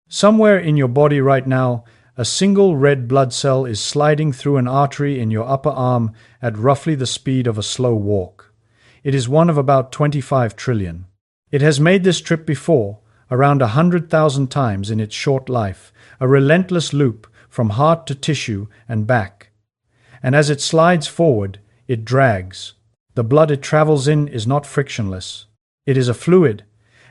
Somewhere in your body right now, a single red blood cell is sliding through an artery in your upper arm at roughly the speed of a slow walk. It is one of about 25 trillion. It has made this trip before, around 100,000 times in its short life, a relentless loop from heart to tissue and back. And as it slides forward, it drags. The blood it travels in is not frictionless. It is a fluid,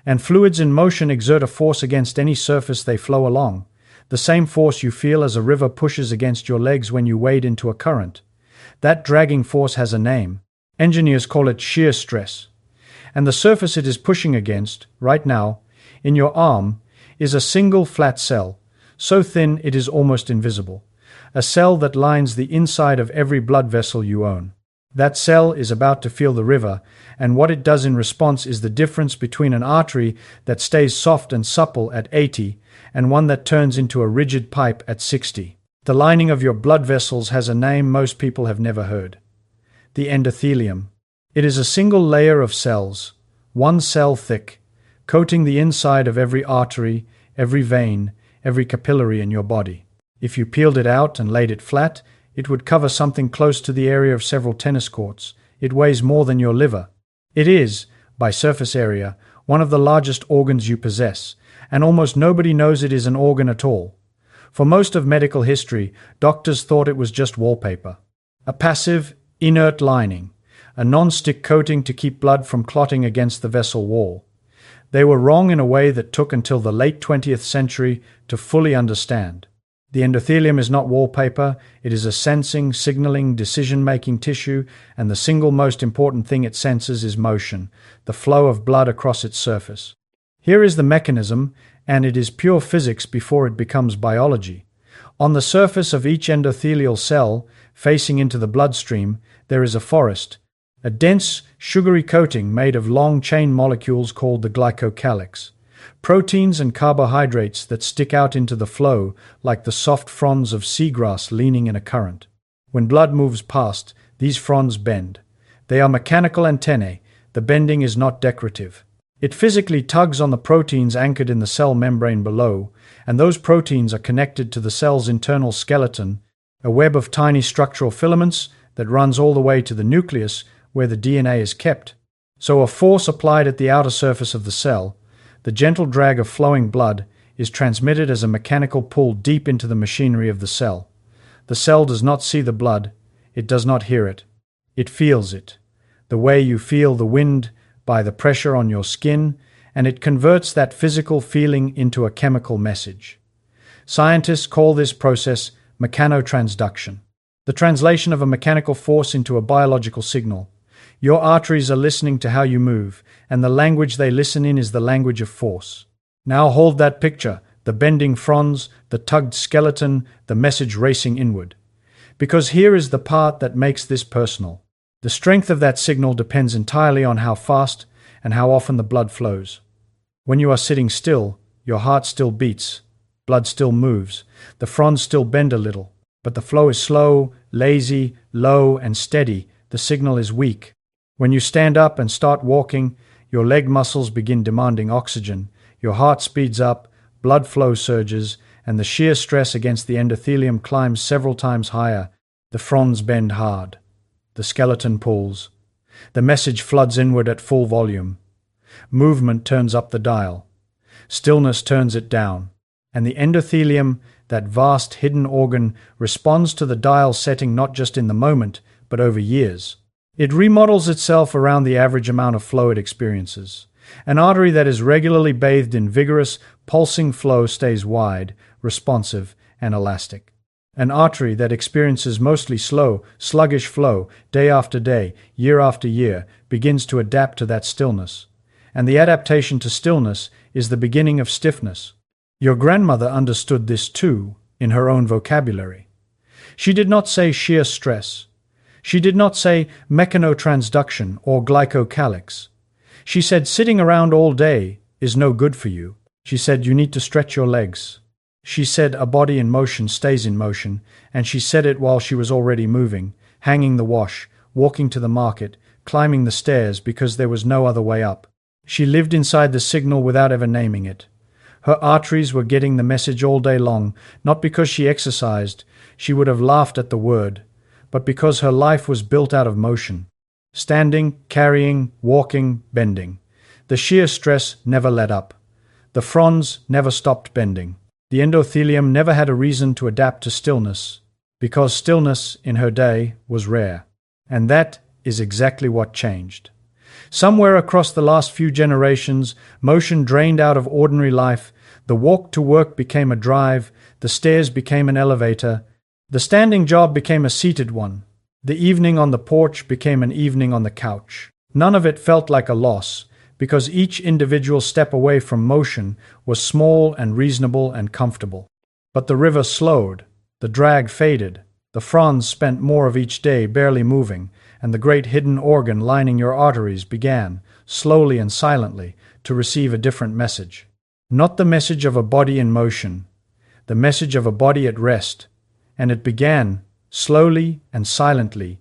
and fluids in motion exert a force against any surface they flow along, the same force you feel as a river pushes against your legs when you wade into a current. That dragging force has a name. Engineers call it shear stress. And the surface it is pushing against, right now, in your arm, is a single flat cell, so thin it is almost invisible. A cell that lines the inside of every blood vessel you own. That cell is about to feel the river, and what it does in response is the difference between an artery that stays soft and supple at 80 and one that turns into a rigid pipe at 60. The lining of your blood vessels has a name most people have never heard. The endothelium. It is a single layer of cells, one cell thick, coating the inside of every artery, every vein, every capillary in your body. If you peeled it out and laid it flat, it would cover something close to the area of several tennis courts. It weighs more than your liver. It is, by surface area, one of the largest organs you possess, and almost nobody knows it is an organ at all. For most of medical history, doctors thought it was just wallpaper. A passive, inert lining, a non-stick coating to keep blood from clotting against the vessel wall. They were wrong in a way that took until the late 20th century to fully understand. The endothelium is not wallpaper, it is a sensing, signaling, decision-making tissue, and the single most important thing it senses is motion, the flow of blood across its surface. Here is the mechanism, and it is pure physics before it becomes biology. On the surface of each endothelial cell, facing into the bloodstream, there is a forest, a dense, sugary coating made of long chain molecules called the glycocalyx. Proteins and carbohydrates that stick out into the flow like the soft fronds of seagrass leaning in a current. When blood moves past, these fronds bend. They are mechanical antennae. The bending is not decorative. It physically tugs on the proteins anchored in the cell membrane below, and those proteins are connected to the cell's internal skeleton, a web of tiny structural filaments that runs all the way to the nucleus where the DNA is kept. So a force applied at the outer surface of the cell, the gentle drag of flowing blood, is transmitted as a mechanical pull deep into the machinery of the cell. The cell does not see the blood, it does not hear it. It feels it, the way you feel the wind by the pressure on your skin, and it converts that physical feeling into a chemical message. Scientists call this process mechanotransduction, the translation of a mechanical force into a biological signal. Your arteries are listening to how you move, and the language they listen in is the language of force. Now hold that picture, the bending fronds, the tugged skeleton, the message racing inward. Because here is the part that makes this personal. The strength of that signal depends entirely on how fast and how often the blood flows. When you are sitting still, your heart still beats, blood still moves, the fronds still bend a little, but the flow is slow, lazy, low, and steady. The signal is weak. When you stand up and start walking, your leg muscles begin demanding oxygen, your heart speeds up, blood flow surges, and the shear stress against the endothelium climbs several times higher. The fronds bend hard. The skeleton pulls. The message floods inward at full volume. Movement turns up the dial. Stillness turns it down. And the endothelium, that vast hidden organ, responds to the dial setting not just in the moment, but over years. It remodels itself around the average amount of flow it experiences. An artery that is regularly bathed in vigorous, pulsing flow stays wide, responsive, and elastic. An artery that experiences mostly slow, sluggish flow, day after day, year after year, begins to adapt to that stillness. And the adaptation to stillness is the beginning of stiffness. Your grandmother understood this too, in her own vocabulary. She did not say shear stress. She did not say mechanotransduction or glycocalyx. She said sitting around all day is no good for you. She said you need to stretch your legs. She said a body in motion stays in motion, and she said it while she was already moving, hanging the wash, walking to the market, climbing the stairs because there was no other way up. She lived inside the signal without ever naming it. Her arteries were getting the message all day long, not because she exercised, she would have laughed at the word, but because her life was built out of motion. Standing, carrying, walking, bending. The sheer stress never let up. The fronds never stopped bending. The endothelium never had a reason to adapt to stillness, because stillness in her day was rare. And that is exactly what changed. Somewhere across the last few generations, motion drained out of ordinary life. The walk to work became a drive, the stairs became an elevator, the standing job became a seated one, the evening on the porch became an evening on the couch. None of it felt like a loss, because each individual step away from motion was small and reasonable and comfortable. But the river slowed, the drag faded, the fronds spent more of each day barely moving, and the great hidden organ lining your arteries began, slowly and silently, to receive a different message. Not the message of a body in motion, the message of a body at rest, and it began, slowly and silently,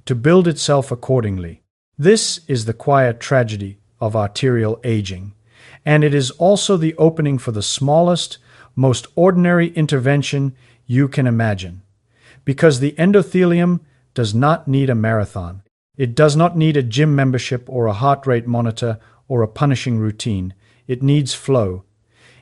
to build itself accordingly. This is the quiet tragedy of arterial aging, and it is also the opening for the smallest, most ordinary intervention you can imagine. Because the endothelium does not need a marathon. It does not need a gym membership or a heart rate monitor or a punishing routine. It needs flow.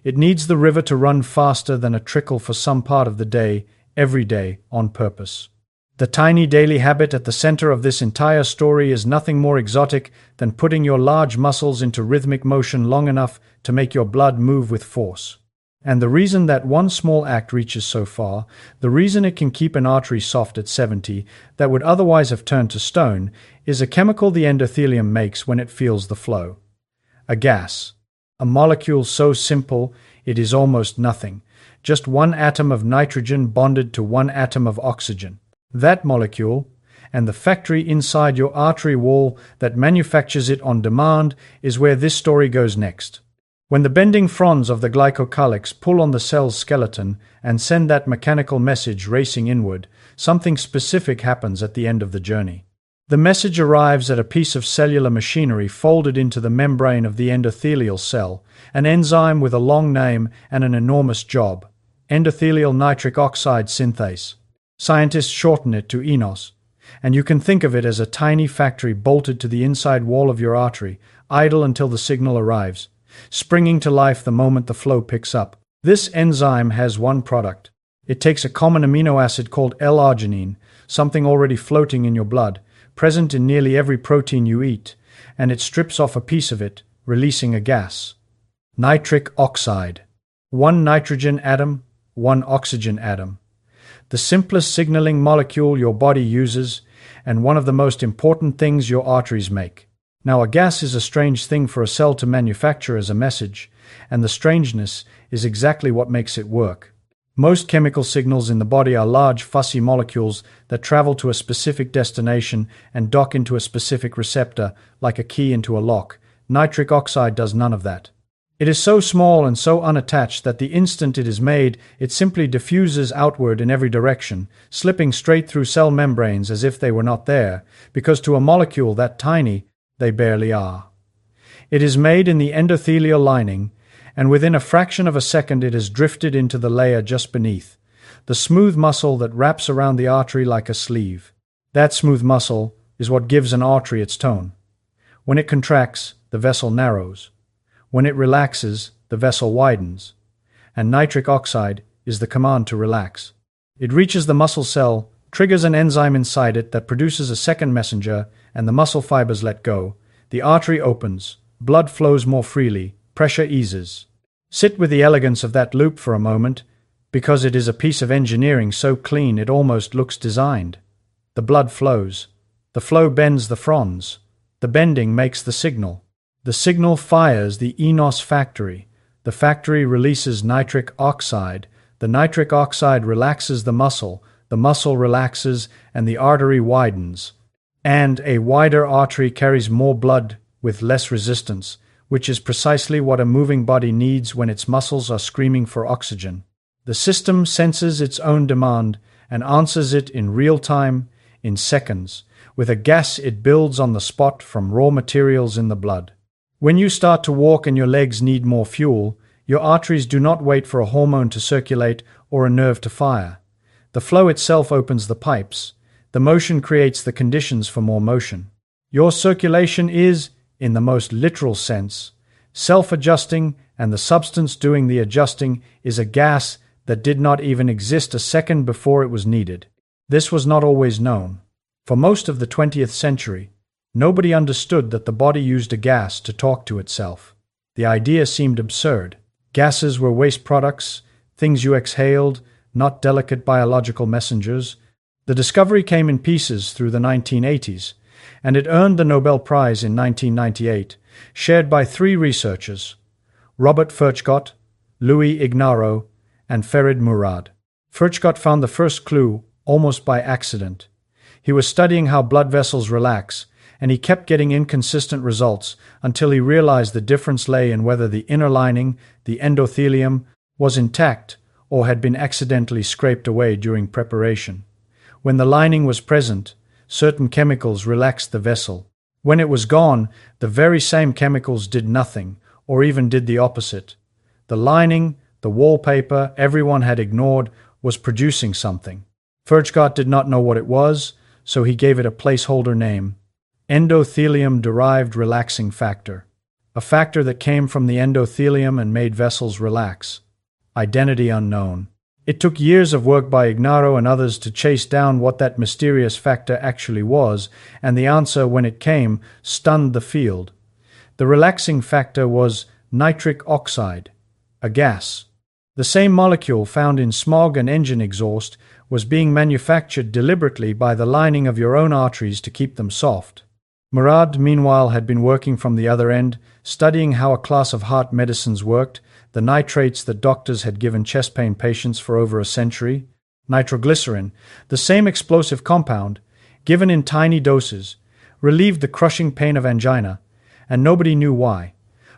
It needs the river to run faster than a trickle for some part of the day, every day, on purpose. The tiny daily habit at the center of this entire story is nothing more exotic than putting your large muscles into rhythmic motion long enough to make your blood move with force. And the reason that one small act reaches so far, the reason it can keep an artery soft at 70 that would otherwise have turned to stone, is a chemical the endothelium makes when it feels the flow. A gas. A molecule so simple it is almost nothing. Just one atom of nitrogen bonded to one atom of oxygen. That molecule, and the factory inside your artery wall that manufactures it on demand, is where this story goes next. When the bending fronds of the glycocalyx pull on the cell's skeleton and send that mechanical message racing inward, something specific happens at the end of the journey. The message arrives at a piece of cellular machinery folded into the membrane of the endothelial cell, an enzyme with a long name and an enormous job: endothelial nitric oxide synthase. Scientists shorten it to ENOS, and you can think of it as a tiny factory bolted to the inside wall of your artery, idle until the signal arrives, springing to life the moment the flow picks up. This enzyme has one product. It takes a common amino acid called L-arginine, something already floating in your blood, present in nearly every protein you eat, and it strips off a piece of it, releasing a gas. Nitric oxide. One nitrogen atom, one oxygen atom. The simplest signaling molecule your body uses, and one of the most important things your arteries make. Now, a gas is a strange thing for a cell to manufacture as a message, and the strangeness is exactly what makes it work. Most chemical signals in the body are large, fussy molecules that travel to a specific destination and dock into a specific receptor, like a key into a lock. Nitric oxide does none of that. It is so small and so unattached that the instant it is made, it simply diffuses outward in every direction, slipping straight through cell membranes as if they were not there, because to a molecule that tiny, they barely are. It is made in the endothelial lining, and within a fraction of a second it has drifted into the layer just beneath, the smooth muscle that wraps around the artery like a sleeve. That smooth muscle is what gives an artery its tone. When it contracts, the vessel narrows. When it relaxes, the vessel widens, and nitric oxide is the command to relax. It reaches the muscle cell, triggers an enzyme inside it that produces a second messenger, and the muscle fibers let go. The artery opens, blood flows more freely, pressure eases. Sit with the elegance of that loop for a moment, because it is a piece of engineering so clean it almost looks designed. The blood flows. The flow bends the fronds. The bending makes the signal. The signal fires the ENOS factory. The factory releases nitric oxide. The nitric oxide relaxes the muscle relaxes, and the artery widens. And a wider artery carries more blood with less resistance, which is precisely what a moving body needs when its muscles are screaming for oxygen. The system senses its own demand and answers it in real time, in seconds, with a gas it builds on the spot from raw materials in the blood. When you start to walk and your legs need more fuel, Your arteries do not wait for a hormone to circulate or a nerve to fire. The flow itself opens the pipes. The motion creates the conditions for more motion. Your circulation is, in the most literal sense, self-adjusting, and the substance doing the adjusting is a gas that did not even exist a second before it was needed. This was not always known. For most of the 20th century, nobody understood that the body used a gas to talk to itself. The idea seemed absurd. Gases were waste products, things you exhaled, not delicate biological messengers. The discovery came in pieces through the 1980s, and it earned the Nobel Prize in 1998, shared by three researchers: Robert Furchgott, Louis Ignarro, and Ferid Murad. Furchgott found the first clue almost by accident. He was studying how blood vessels relax, and he kept getting inconsistent results until he realized the difference lay in whether the inner lining, the endothelium, was intact or had been accidentally scraped away during preparation. When the lining was present, certain chemicals relaxed the vessel. When it was gone, the very same chemicals did nothing, or even did the opposite. The lining, the wallpaper everyone had ignored, was producing something. Furchgott did not know what it was, so he gave it a placeholder name: endothelium-derived relaxing factor, a factor that came from the endothelium and made vessels relax. Identity unknown. It took years of work by Ignarro and others to chase down what that mysterious factor actually was, and the answer, when it came, stunned the field. The relaxing factor was nitric oxide, a gas. The same molecule found in smog and engine exhaust was being manufactured deliberately by the lining of your own arteries to keep them soft. Murad, meanwhile, had been working from the other end, studying how a class of heart medicines worked, the nitrates that doctors had given chest pain patients for over a century. Nitroglycerin, the same explosive compound, given in tiny doses, relieved the crushing pain of angina, and nobody knew why.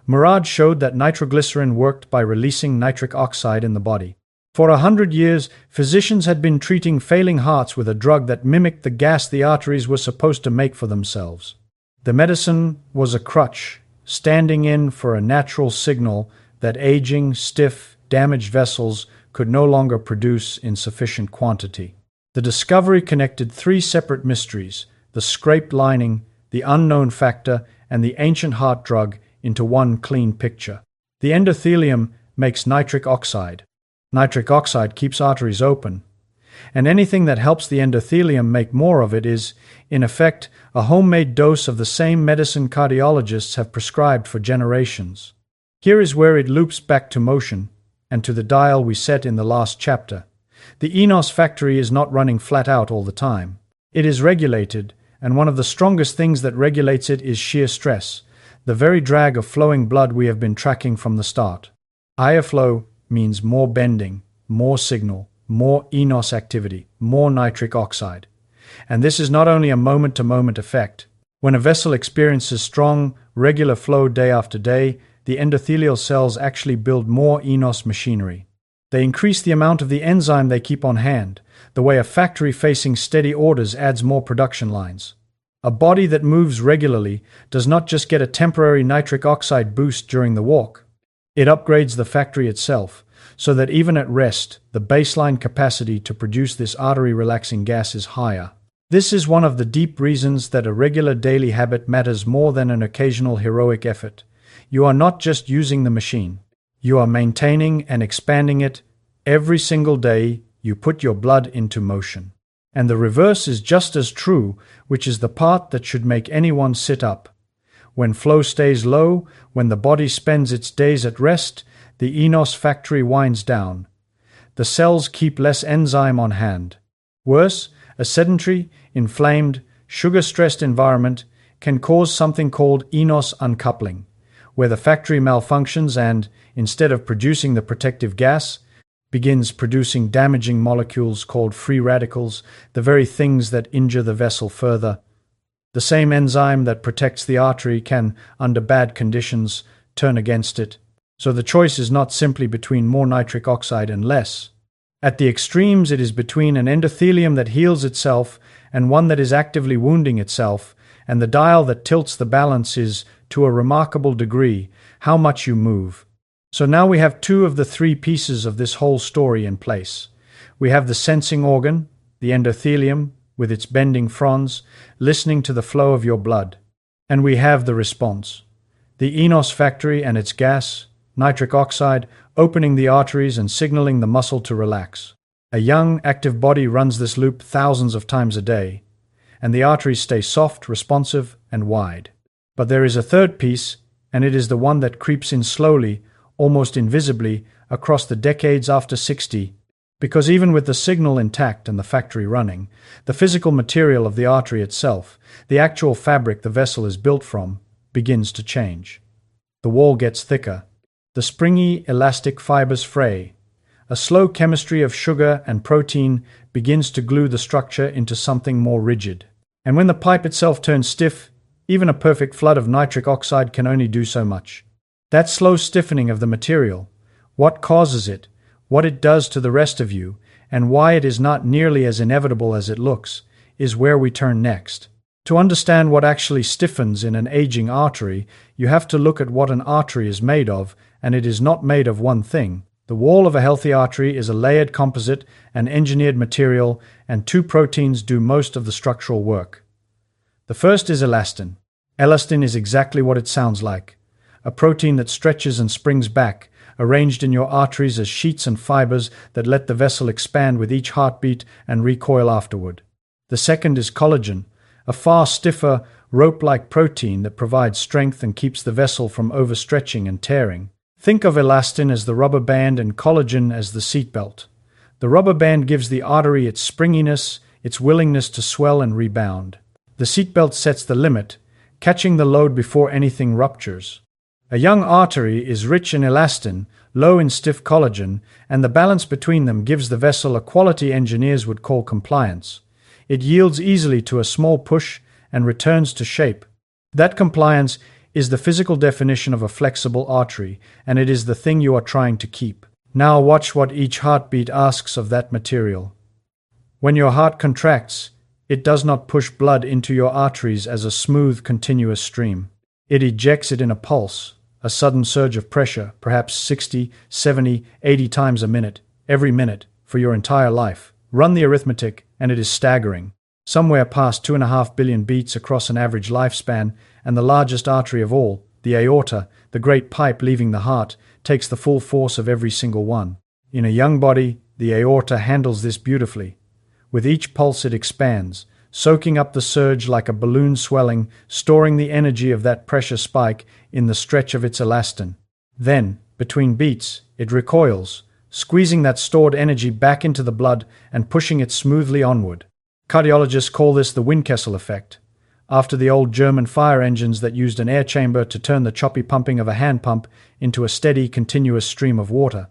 Murad showed that nitroglycerin worked by releasing nitric oxide in the body. For 100 years, physicians had been treating failing hearts with a drug that mimicked the gas the arteries were supposed to make for themselves. The medicine was a crutch, standing in for a natural signal that aging, stiff, damaged vessels could no longer produce in sufficient quantity. The discovery connected three separate mysteries: the scraped lining, the unknown factor, and the ancient heart drug, into one clean picture. The endothelium makes nitric oxide. Nitric oxide keeps arteries open. And anything that helps the endothelium make more of it is, in effect, a homemade dose of the same medicine cardiologists have prescribed for generations. Here is where it loops back to motion, and to the dial we set in the last chapter. The Enos factory is not running flat out all the time. It is regulated, and one of the strongest things that regulates it is shear stress, the very drag of flowing blood we have been tracking from the start. Higher flow means more bending, more signal, more Enos activity, more nitric oxide. And this is not only a moment-to-moment effect. When a vessel experiences strong, regular flow day after day, the endothelial cells actually build more Enos machinery. They increase the amount of the enzyme they keep on hand, the way a factory facing steady orders adds more production lines. A body that moves regularly does not just get a temporary nitric oxide boost during the walk. It upgrades the factory itself, so that even at rest, the baseline capacity to produce this artery-relaxing gas is higher. This is one of the deep reasons that a regular daily habit matters more than an occasional heroic effort. You are not just using the machine. You are maintaining and expanding it. Every single day, you put your blood into motion. And the reverse is just as true, which is the part that should make anyone sit up. When flow stays low, when the body spends its days at rest, the Enos factory winds down. The cells keep less enzyme on hand. Worse, a sedentary, inflamed, sugar-stressed environment can cause something called Enos uncoupling, where the factory malfunctions and, instead of producing the protective gas, begins producing damaging molecules called free radicals, the very things that injure the vessel further. The same enzyme that protects the artery can, under bad conditions, turn against it. So the choice is not simply between more nitric oxide and less. At the extremes, it is between an endothelium that heals itself and one that is actively wounding itself, and the dial that tilts the balance is, to a remarkable degree, how much you move. So now we have two of the three pieces of this whole story in place. We have the sensing organ, the endothelium, with its bending fronds, listening to the flow of your blood. And we have the response, the enos factory and its gas, nitric oxide, opening the arteries and signaling the muscle to relax. A young, active body runs this loop thousands of times a day, and the arteries stay soft, responsive, and wide. But there is a third piece, and it is the one that creeps in slowly, almost invisibly, across the decades after 60, because even with the signal intact and the factory running, the physical material of the artery itself, the actual fabric the vessel is built from, begins to change. The wall gets thicker. The springy, elastic fibers fray. A slow chemistry of sugar and protein begins to glue the structure into something more rigid. And when the pipe itself turns stiff, even a perfect flood of nitric oxide can only do so much. That slow stiffening of the material, what causes it, what it does to the rest of you, and why it is not nearly as inevitable as it looks, is where we turn next. To understand what actually stiffens in an aging artery, you have to look at what an artery is made of, and it is not made of one thing. The wall of a healthy artery is a layered composite, an engineered material, and two proteins do most of the structural work. The first is elastin. Elastin is exactly what it sounds like, a protein that stretches and springs back, arranged in your arteries as sheets and fibers that let the vessel expand with each heartbeat and recoil afterward. The second is collagen, a far stiffer, rope-like protein that provides strength and keeps the vessel from overstretching and tearing. Think of elastin as the rubber band and collagen as the seatbelt. The rubber band gives the artery its springiness, its willingness to swell and rebound. The seatbelt sets the limit, catching the load before anything ruptures. A young artery is rich in elastin, low in stiff collagen, and the balance between them gives the vessel a quality engineers would call compliance. It yields easily to a small push and returns to shape. That compliance is the physical definition of a flexible artery, and it is the thing you are trying to keep. Now watch what each heartbeat asks of that material. When your heart contracts, it does not push blood into your arteries as a smooth, continuous stream. It ejects it in a pulse, a sudden surge of pressure, perhaps 60, 70, 80 times a minute, every minute, for your entire life. Run the arithmetic, and it is staggering. Somewhere past 2.5 billion beats across an average lifespan, and the largest artery of all, the aorta, the great pipe leaving the heart, takes the full force of every single one. In a young body, the aorta handles this beautifully. With each pulse it expands, soaking up the surge like a balloon swelling, storing the energy of that pressure spike in the stretch of its elastin. Then, between beats, it recoils, squeezing that stored energy back into the blood and pushing it smoothly onward. Cardiologists call this the Windkessel effect, after the old German fire engines that used an air chamber to turn the choppy pumping of a hand pump into a steady, continuous stream of water.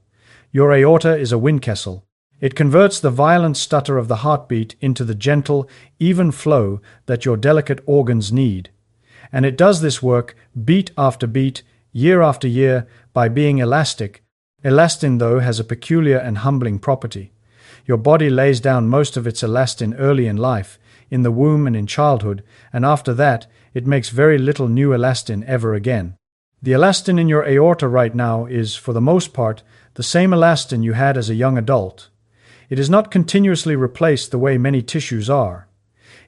Your aorta is a Windkessel. It converts the violent stutter of the heartbeat into the gentle, even flow that your delicate organs need. And it does this work beat after beat, year after year, by being elastic. Elastin, though, has a peculiar and humbling property. Your body lays down most of its elastin early in life, in the womb and in childhood, and after that, it makes very little new elastin ever again. The elastin in your aorta right now is, for the most part, the same elastin you had as a young adult. It is not continuously replaced the way many tissues are.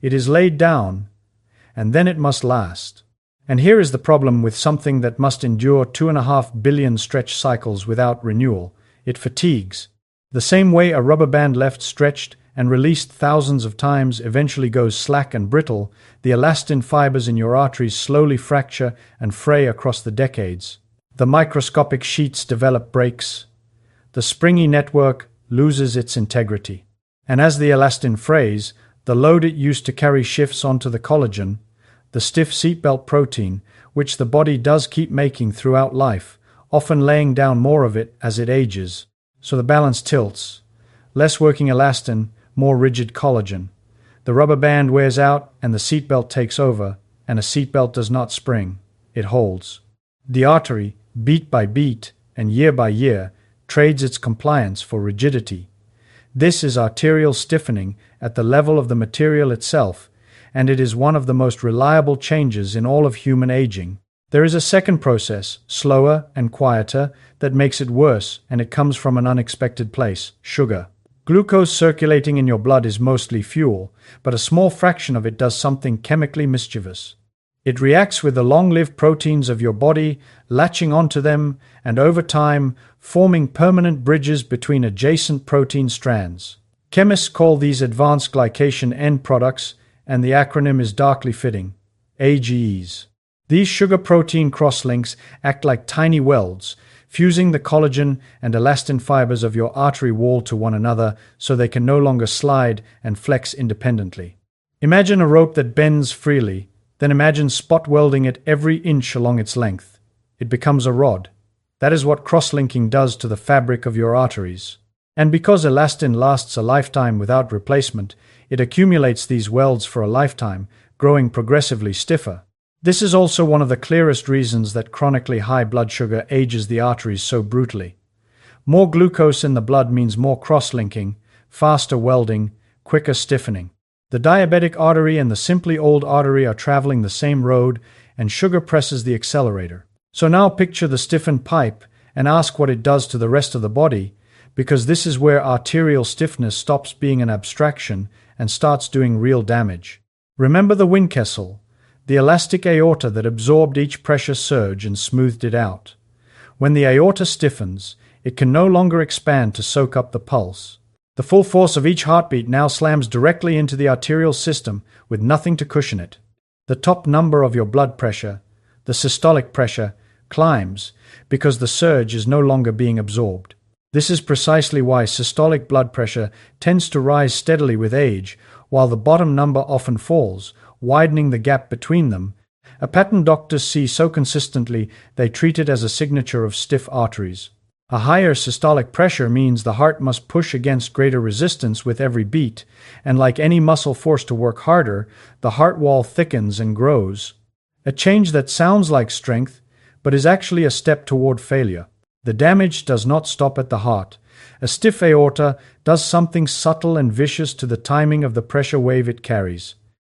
It is laid down, and then it must last. And here is the problem with something that must endure 2.5 billion stretch cycles without renewal. It fatigues. The same way a rubber band left stretched and released thousands of times eventually goes slack and brittle, the elastin fibers in your arteries slowly fracture and fray across the decades. The microscopic sheets develop breaks. The springy network loses its integrity. And as the elastin frays, the load it used to carry shifts onto the collagen, the stiff seatbelt protein, which the body does keep making throughout life, often laying down more of it as it ages. So the balance tilts. Less working elastin, more rigid collagen. The rubber band wears out and the seatbelt takes over, and a seatbelt does not spring. It holds. The artery, beat by beat and year by year, trades its compliance for rigidity. This is arterial stiffening at the level of the material itself, and it is one of the most reliable changes in all of human aging. There is a second process, slower and quieter, that makes it worse, and it comes from an unexpected place: sugar. Glucose circulating in your blood is mostly fuel, but a small fraction of it does something chemically mischievous. It reacts with the long-lived proteins of your body, latching onto them, and over time, forming permanent bridges between adjacent protein strands. Chemists call these advanced glycation end products, and the acronym is darkly fitting: AGEs. These sugar-protein crosslinks act like tiny welds, fusing the collagen and elastin fibers of your artery wall to one another so they can no longer slide and flex independently. Imagine a rope that bends freely, then imagine spot welding it every inch along its length. It becomes a rod. That is what cross-linking does to the fabric of your arteries. And because elastin lasts a lifetime without replacement, it accumulates these welds for a lifetime, growing progressively stiffer. This is also one of the clearest reasons that chronically high blood sugar ages the arteries so brutally. More glucose in the blood means more cross-linking, faster welding, quicker stiffening. The diabetic artery and the simply old artery are traveling the same road, and sugar presses the accelerator. So now picture the stiffened pipe and ask what it does to the rest of the body, because this is where arterial stiffness stops being an abstraction and starts doing real damage. Remember the windkessel, the elastic aorta that absorbed each pressure surge and smoothed it out. When the aorta stiffens, it can no longer expand to soak up the pulse. The full force of each heartbeat now slams directly into the arterial system with nothing to cushion it. The top number of your blood pressure, the systolic pressure, climbs because the surge is no longer being absorbed. This is precisely why systolic blood pressure tends to rise steadily with age, while the bottom number often falls, widening the gap between them, a pattern doctors see so consistently they treat it as a signature of stiff arteries. A higher systolic pressure means the heart must push against greater resistance with every beat, and like any muscle forced to work harder, the heart wall thickens and grows. A change that sounds like strength, but is actually a step toward failure. The damage does not stop at the heart. A stiff aorta does something subtle and vicious to the timing of the pressure wave it carries.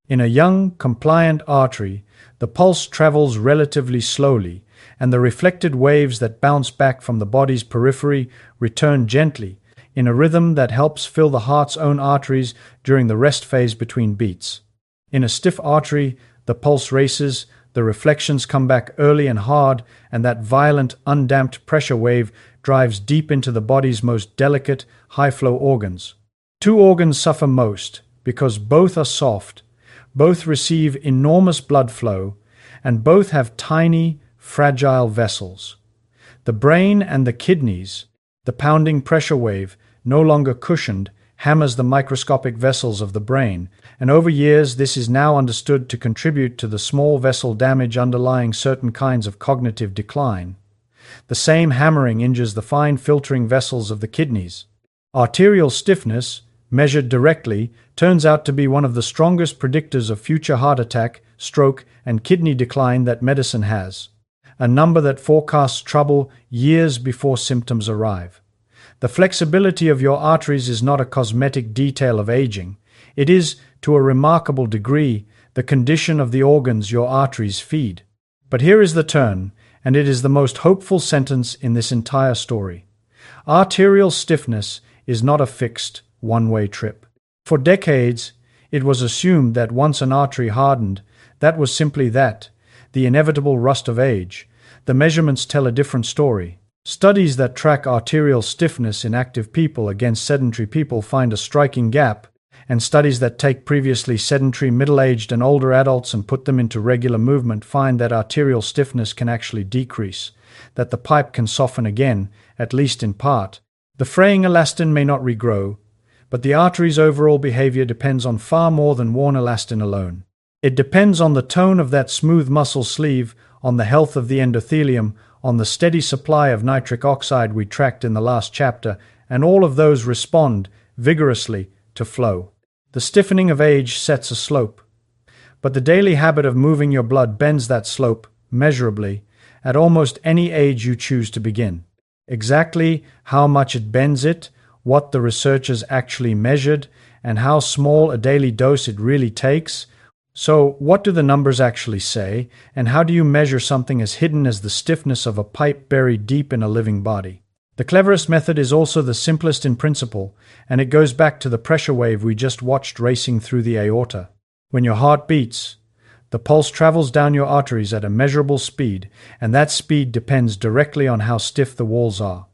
In a young, compliant artery, the pulse travels relatively slowly, and the reflected waves that bounce back from the body's periphery return gently, in a rhythm that helps fill the heart's own arteries during the rest phase between beats. In a stiff artery, the pulse races, the reflections come back early and hard, and that violent, undamped pressure wave drives deep into the body's most delicate, high-flow organs. Two organs suffer most, because both are soft, both receive enormous blood flow, and both have tiny, fragile vessels. The brain and the kidneys, the pounding pressure wave, no longer cushioned, hammers the microscopic vessels of the brain, and over years this is now understood to contribute to the small vessel damage underlying certain kinds of cognitive decline. The same hammering injures the fine filtering vessels of the kidneys. Arterial stiffness, measured directly, turns out to be one of the strongest predictors of future heart attack, stroke, and kidney decline that medicine has, a number that forecasts trouble years before symptoms arrive. The flexibility of your arteries is not a cosmetic detail of aging. It is, to a remarkable degree, the condition of the organs your arteries feed. But here is the turn, and it is the most hopeful sentence in this entire story. Arterial stiffness is not a fixed, one-way trip. For decades, it was assumed that once an artery hardened, that was simply that, the inevitable rust of age. The measurements tell a different story. Studies that track arterial stiffness in active people against sedentary people find a striking gap, and studies that take previously sedentary middle-aged and older adults and put them into regular movement find that arterial stiffness can actually decrease, that the pipe can soften again, at least in part. The fraying elastin may not regrow, but the artery's overall behavior depends on far more than worn elastin alone. It depends on the tone of that smooth muscle sleeve, on the health of the endothelium, on the steady supply of nitric oxide we tracked in the last chapter, and all of those respond vigorously to flow. The stiffening of age sets a slope, but the daily habit of moving your blood bends that slope measurably at almost any age you choose to begin. Exactly how much it bends it, what the researchers actually measured, and how small a daily dose it really takes, So, what do the numbers actually say, and how do you measure something as hidden as the stiffness of a pipe buried deep in a living body? The cleverest method is also the simplest in principle, and it goes back to the pressure wave we just watched racing through the aorta. When your heart beats, the pulse travels down your arteries at a measurable speed, and that speed depends directly on how stiff the walls are.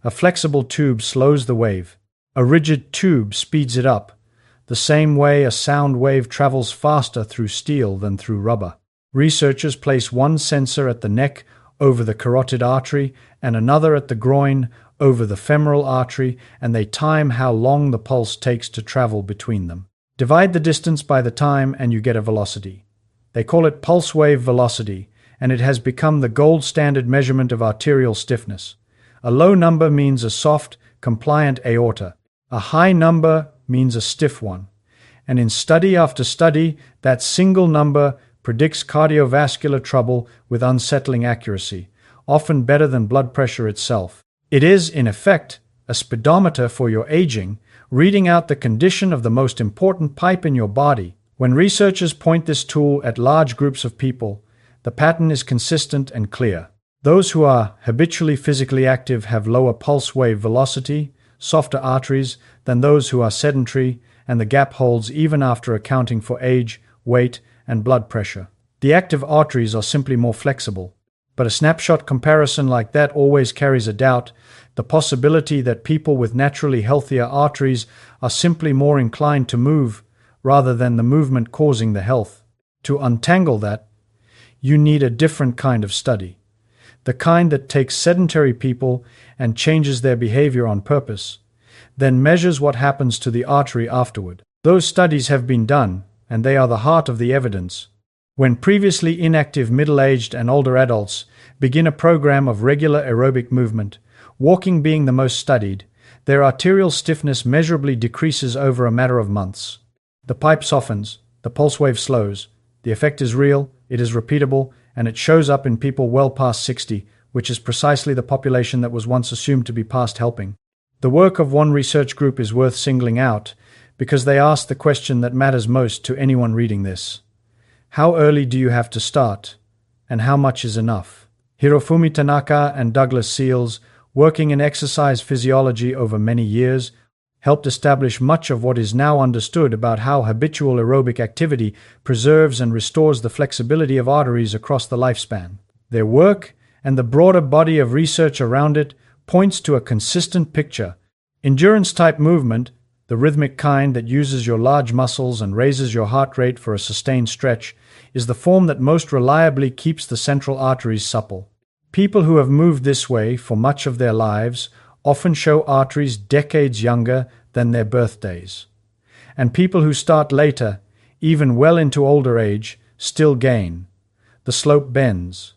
A flexible tube slows the wave. A rigid tube speeds it up, the same way a sound wave travels faster through steel than through rubber. Researchers place one sensor at the neck over the carotid artery and another at the groin over the femoral artery, and they time how long the pulse takes to travel between them. Divide the distance by the time and you get a velocity. They call it pulse wave velocity, and it has become the gold standard measurement of arterial stiffness. A low number means a soft, compliant aorta. A high number means a stiff one. And in study after study, that single number predicts cardiovascular trouble with unsettling accuracy, often better than blood pressure itself. It is, in effect, a speedometer for your aging, reading out the condition of the most important pipe in your body. When researchers point this tool at large groups of people, the pattern is consistent and clear. Those who are habitually physically active have lower pulse wave velocity, softer arteries than those who are sedentary, and the gap holds even after accounting for age, weight, and blood pressure. The active arteries are simply more flexible. But a snapshot comparison like that always carries a doubt, the possibility that people with naturally healthier arteries are simply more inclined to move, rather than the movement causing the health. To untangle that, you need a different kind of study. The kind that takes sedentary people and changes their behavior on purpose, then measures what happens to the artery afterward. Those studies have been done, and they are the heart of the evidence. When previously inactive middle-aged and older adults begin a program of regular aerobic movement, walking being the most studied, their arterial stiffness measurably decreases over a matter of months. The pipe softens, the pulse wave slows, the effect is real, it is repeatable, and it shows up in people well past 60, which is precisely the population that was once assumed to be past helping. The work of one research group is worth singling out because they ask the question that matters most to anyone reading this. How early do you have to start, and how much is enough? Hirofumi Tanaka and Douglas Seals, working in exercise physiology over many years, helped establish much of what is now understood about how habitual aerobic activity preserves and restores the flexibility of arteries across the lifespan. Their work, and the broader body of research around it, points to a consistent picture. Endurance-type movement, the rhythmic kind that uses your large muscles and raises your heart rate for a sustained stretch, is the form that most reliably keeps the central arteries supple. People who have moved this way for much of their lives often show arteries decades younger than their birthdays. And people who start later, even well into older age, still gain. The slope bends.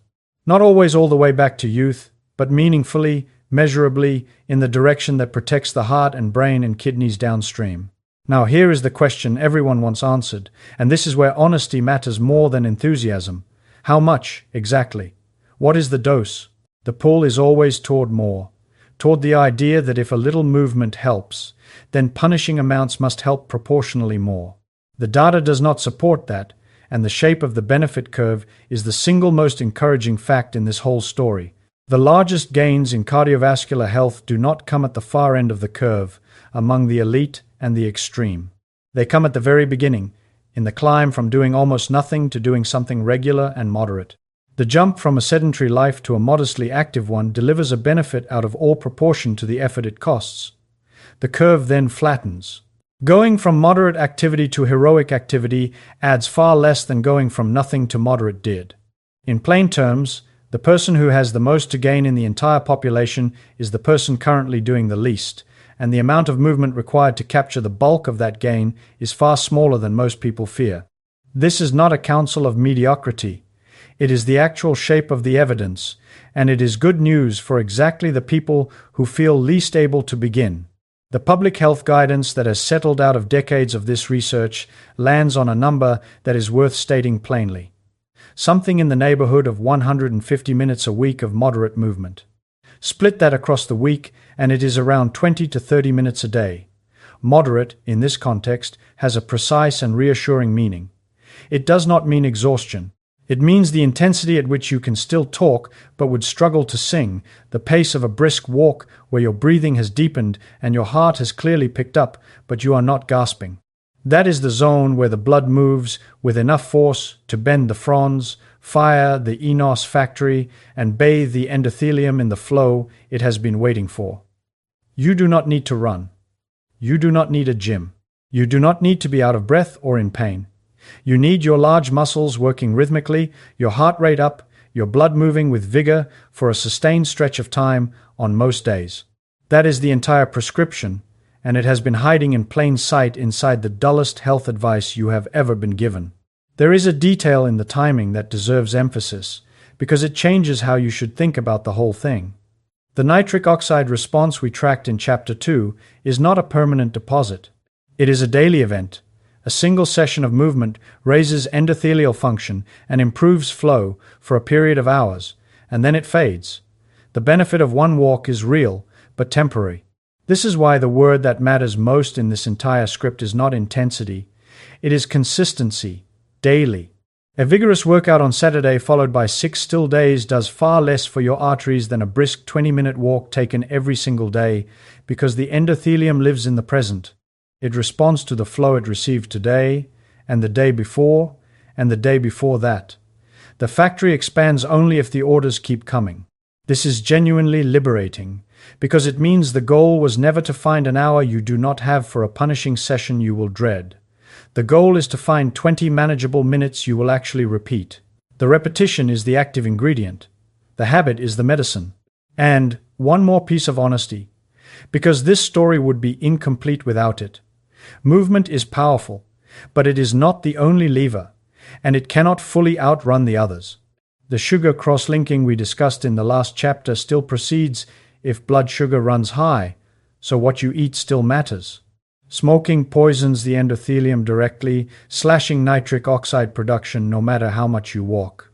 Not always all the way back to youth, but meaningfully, measurably, in the direction that protects the heart and brain and kidneys downstream. Now here is the question everyone wants answered, and this is where honesty matters more than enthusiasm. How much, exactly? What is the dose? The pull is always toward more. Toward the idea that if a little movement helps, then punishing amounts must help proportionally more. The data does not support that, and the shape of the benefit curve is the single most encouraging fact in this whole story. The largest gains in cardiovascular health do not come at the far end of the curve, among the elite and the extreme. They come at the very beginning, in the climb from doing almost nothing to doing something regular and moderate. The jump from a sedentary life to a modestly active one delivers a benefit out of all proportion to the effort it costs. The curve then flattens. Going from moderate activity to heroic activity adds far less than going from nothing to moderate did. In plain terms, the person who has the most to gain in the entire population is the person currently doing the least, and the amount of movement required to capture the bulk of that gain is far smaller than most people fear. This is not a counsel of mediocrity. It is the actual shape of the evidence, and it is good news for exactly the people who feel least able to begin. The public health guidance that has settled out of decades of this research lands on a number that is worth stating plainly. Something in the neighborhood of 150 minutes a week of moderate movement. Split that across the week, and it is around 20 to 30 minutes a day. Moderate, in this context, has a precise and reassuring meaning. It does not mean exhaustion. It means the intensity at which you can still talk but would struggle to sing, the pace of a brisk walk where your breathing has deepened and your heart has clearly picked up, but you are not gasping. That is the zone where the blood moves with enough force to bend the fronds, fire the enos factory, and bathe the endothelium in the flow it has been waiting for. You do not need to run. You do not need a gym. You do not need to be out of breath or in pain. You need your large muscles working rhythmically, your heart rate up, your blood moving with vigor for a sustained stretch of time on most days. That is the entire prescription, and it has been hiding in plain sight inside the dullest health advice you have ever been given. There is a detail in the timing that deserves emphasis, because it changes how you should think about the whole thing. The nitric oxide response we tracked in Chapter 2 is not a permanent deposit. It is a daily event. A single session of movement raises endothelial function and improves flow for a period of hours, and then it fades. The benefit of one walk is real, but temporary. This is why the word that matters most in this entire script is not intensity. It is consistency, daily. A vigorous workout on Saturday followed by 6 still days does far less for your arteries than a brisk 20-minute walk taken every single day, because the endothelium lives in the present. It responds to the flow it received today, and the day before, and the day before that. The factory expands only if the orders keep coming. This is genuinely liberating, because it means the goal was never to find an hour you do not have for a punishing session you will dread. The goal is to find 20 manageable minutes you will actually repeat. The repetition is the active ingredient. The habit is the medicine. And one more piece of honesty, because this story would be incomplete without it. Movement is powerful, but it is not the only lever, and it cannot fully outrun the others. The sugar cross-linking we discussed in the last chapter still proceeds if blood sugar runs high, so what you eat still matters. Smoking poisons the endothelium directly, slashing nitric oxide production no matter how much you walk.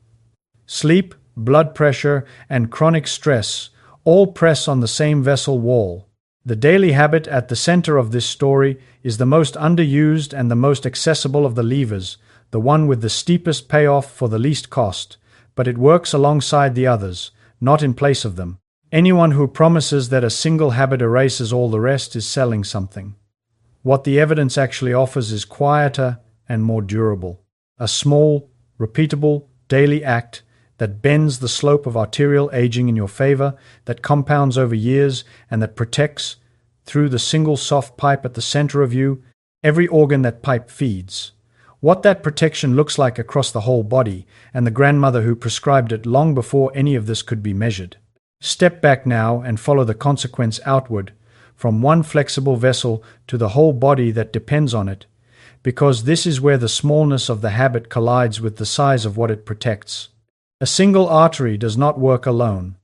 Sleep, blood pressure, and chronic stress all press on the same vessel wall. The daily habit at the center of this story is the most underused and the most accessible of the levers, the one with the steepest payoff for the least cost, but it works alongside the others, not in place of them. Anyone who promises that a single habit erases all the rest is selling something. What the evidence actually offers is quieter and more durable. A small, repeatable, daily act that bends the slope of arterial aging in your favor, that compounds over years, and that protects, through the single soft pipe at the center of you, every organ that pipe feeds. What that protection looks like across the whole body, and the grandmother who prescribed it long before any of this could be measured. Step back now and follow the consequence outward, from one flexible vessel to the whole body that depends on it, because this is where the smallness of the habit collides with the size of what it protects. A single artery does not work alone.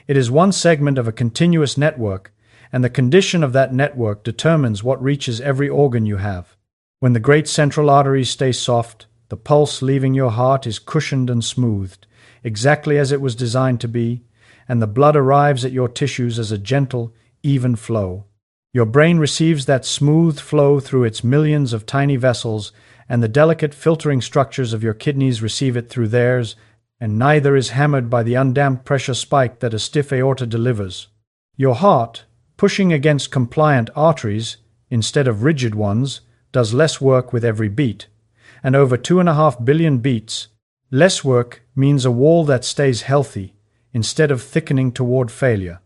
It is one segment of a continuous network, and the condition of that network determines what reaches every organ you have. When the great central arteries stay soft, the pulse leaving your heart is cushioned and smoothed, exactly as it was designed to be, and the blood arrives at your tissues as a gentle, even flow. Your brain receives that smooth flow through its millions of tiny vessels, and the delicate filtering structures of your kidneys receive it through theirs, and neither is hammered by the undamped pressure spike that a stiff aorta delivers. Your heart, pushing against compliant arteries instead of rigid ones, does less work with every beat, and over 2.5 billion beats. Less work means a wall that stays healthy instead of thickening toward failure.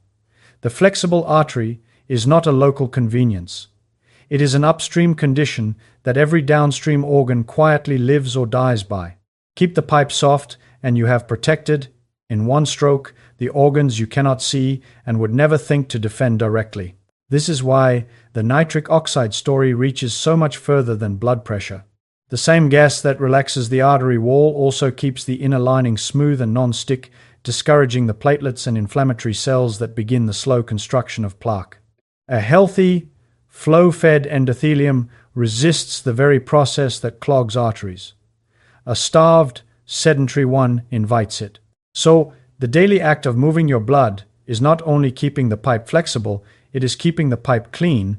The flexible artery is not a local convenience. It is an upstream condition that every downstream organ quietly lives or dies by. Keep the pipe soft, and you have protected, in one stroke, the organs you cannot see and would never think to defend directly. This is why the nitric oxide story reaches so much further than blood pressure. The same gas that relaxes the artery wall also keeps the inner lining smooth and non-stick, discouraging the platelets and inflammatory cells that begin the slow construction of plaque. A healthy, flow-fed endothelium resists the very process that clogs arteries. A starved, sedentary one invites it. So, the daily act of moving your blood is not only keeping the pipe flexible, it is keeping the pipe clean,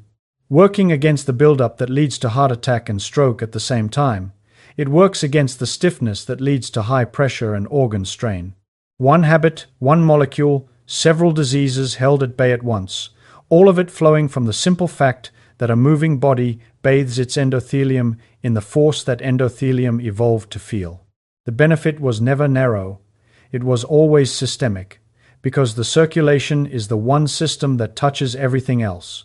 working against the buildup that leads to heart attack and stroke at the same time. It works against the stiffness that leads to high pressure and organ strain. One habit, one molecule, several diseases held at bay at once, all of it flowing from the simple fact that a moving body bathes its endothelium in the force that endothelium evolved to feel. The benefit was never narrow. It was always systemic, because the circulation is the one system that touches everything else.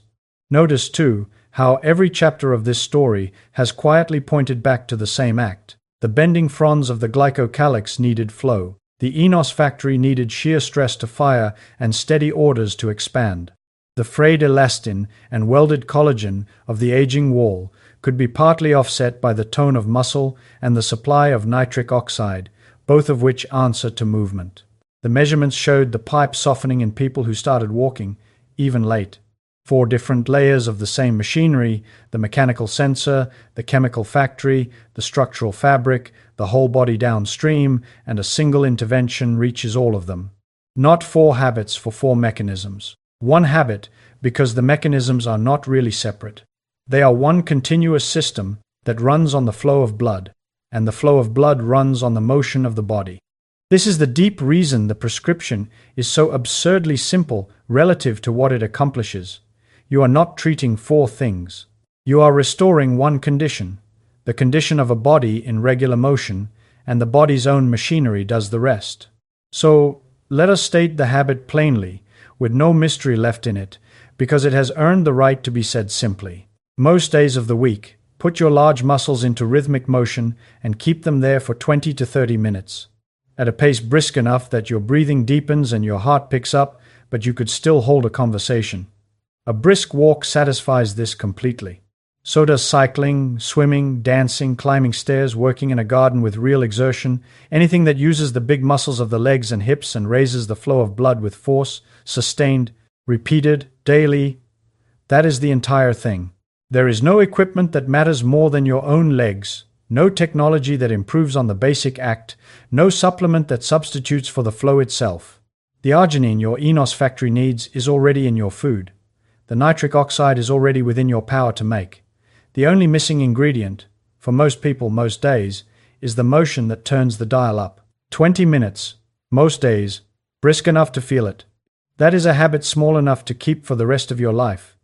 Notice, too, how every chapter of this story has quietly pointed back to the same act. The bending fronds of the glycocalyx needed flow. The enos factory needed shear stress to fire and steady orders to expand. The frayed elastin and welded collagen of the aging wall could be partly offset by the tone of muscle and the supply of nitric oxide, both of which answer to movement. The measurements showed the pipe softening in people who started walking, even late. 4 different layers of the same machinery, the mechanical sensor, the chemical factory, the structural fabric, the whole body downstream, and a single intervention reaches all of them. Not 4 habits for 4 mechanisms. One habit, because the mechanisms are not really separate. They are one continuous system that runs on the flow of blood, and the flow of blood runs on the motion of the body. This is the deep reason the prescription is so absurdly simple relative to what it accomplishes. You are not treating 4 things. You are restoring one condition, the condition of a body in regular motion, and the body's own machinery does the rest. So, let us state the habit plainly, with no mystery left in it, because it has earned the right to be said simply. Most days of the week, put your large muscles into rhythmic motion and keep them there for 20 to 30 minutes, at a pace brisk enough that your breathing deepens and your heart picks up, but you could still hold a conversation. A brisk walk satisfies this completely. So does cycling, swimming, dancing, climbing stairs, working in a garden with real exertion, anything that uses the big muscles of the legs and hips and raises the flow of blood with force, sustained, repeated, daily. That is the entire thing. There is no equipment that matters more than your own legs, no technology that improves on the basic act, no supplement that substitutes for the flow itself. The arginine your enos factory needs is already in your food. The nitric oxide is already within your power to make. The only missing ingredient, for most people most days, is the motion that turns the dial up. 20 minutes, most days, brisk enough to feel it. That is a habit small enough to keep for the rest of your life.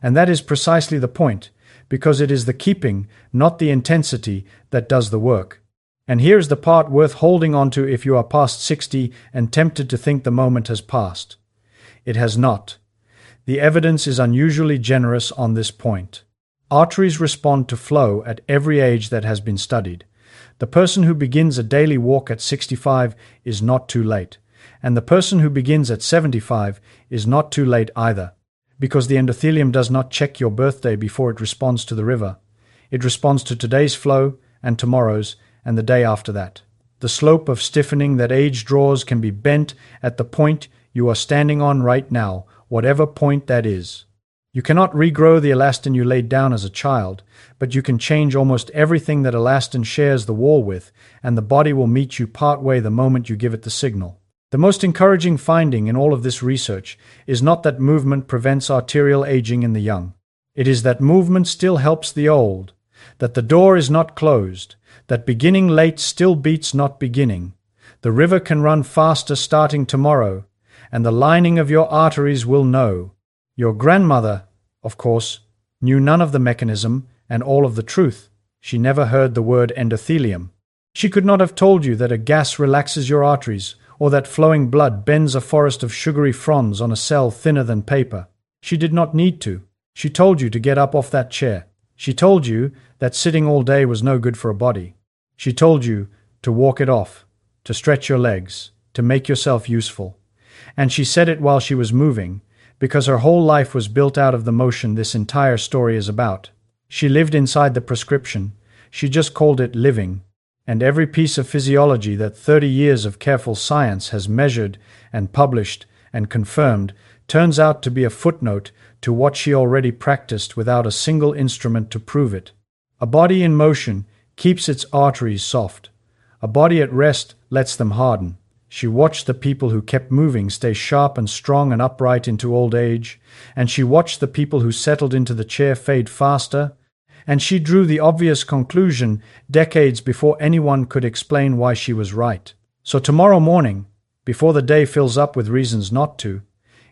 And that is precisely the point, because it is the keeping, not the intensity, that does the work. And here's the part worth holding on to if you are past 60 and tempted to think the moment has passed. It has not. The evidence is unusually generous on this point. Arteries respond to flow at every age that has been studied. The person who begins a daily walk at 65 is not too late, and the person who begins at 75 is not too late either, because the endothelium does not check your birthday before it responds to the river. It responds to today's flow and tomorrow's and the day after that. The slope of stiffening that age draws can be bent at the point you are standing on right now, whatever point that is. You cannot regrow the elastin you laid down as a child, but you can change almost everything that elastin shares the wall with, and the body will meet you partway the moment you give it the signal. The most encouraging finding in all of this research is not that movement prevents arterial aging in the young. It is that movement still helps the old, that the door is not closed, that beginning late still beats not beginning. The river can run faster starting tomorrow, and the lining of your arteries will know. Your grandmother, of course, knew none of the mechanism and all of the truth. She never heard the word endothelium. She could not have told you that a gas relaxes your arteries, or that flowing blood bends a forest of sugary fronds on a cell thinner than paper. She did not need to. She told you to get up off that chair. She told you that sitting all day was no good for a body. She told you to walk it off, to stretch your legs, to make yourself useful. And she said it while she was moving, because her whole life was built out of the motion this entire story is about. She lived inside the prescription. She just called it living. And every piece of physiology that 30 years of careful science has measured and published and confirmed turns out to be a footnote to what she already practiced without a single instrument to prove it. A body in motion keeps its arteries soft. A body at rest lets them harden. She watched the people who kept moving stay sharp and strong and upright into old age, and she watched the people who settled into the chair fade faster, And she drew the obvious conclusion decades before anyone could explain why she was right. So tomorrow morning, before the day fills up with reasons not to,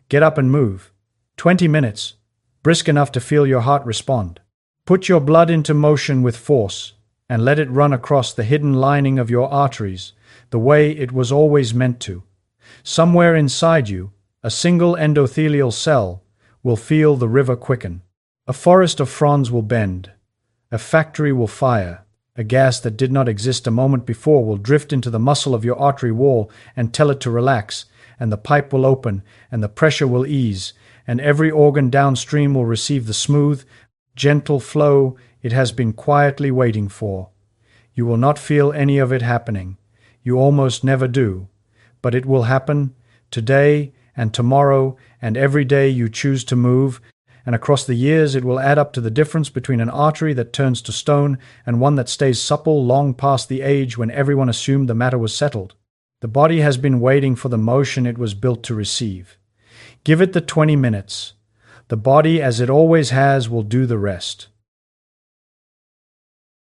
get up and move. 20 minutes, brisk enough to feel your heart respond. Put your blood into motion with force and let it run across the hidden lining of your arteries the way it was always meant to. Somewhere inside you, a single endothelial cell will feel the river quicken. A forest of fronds will bend. A factory will fire. A gas that did not exist a moment before will drift into the muscle of your artery wall and tell it to relax, and the pipe will open, and the pressure will ease, and every organ downstream will receive the smooth, gentle flow it has been quietly waiting for. You will not feel any of it happening. You almost never do. But it will happen today and tomorrow and every day you choose to move, and across the years it will add up to the difference between an artery that turns to stone and one that stays supple long past the age when everyone assumed the matter was settled. The body has been waiting for the motion it was built to receive. Give it the 20 minutes. The body, as it always has, will do the rest.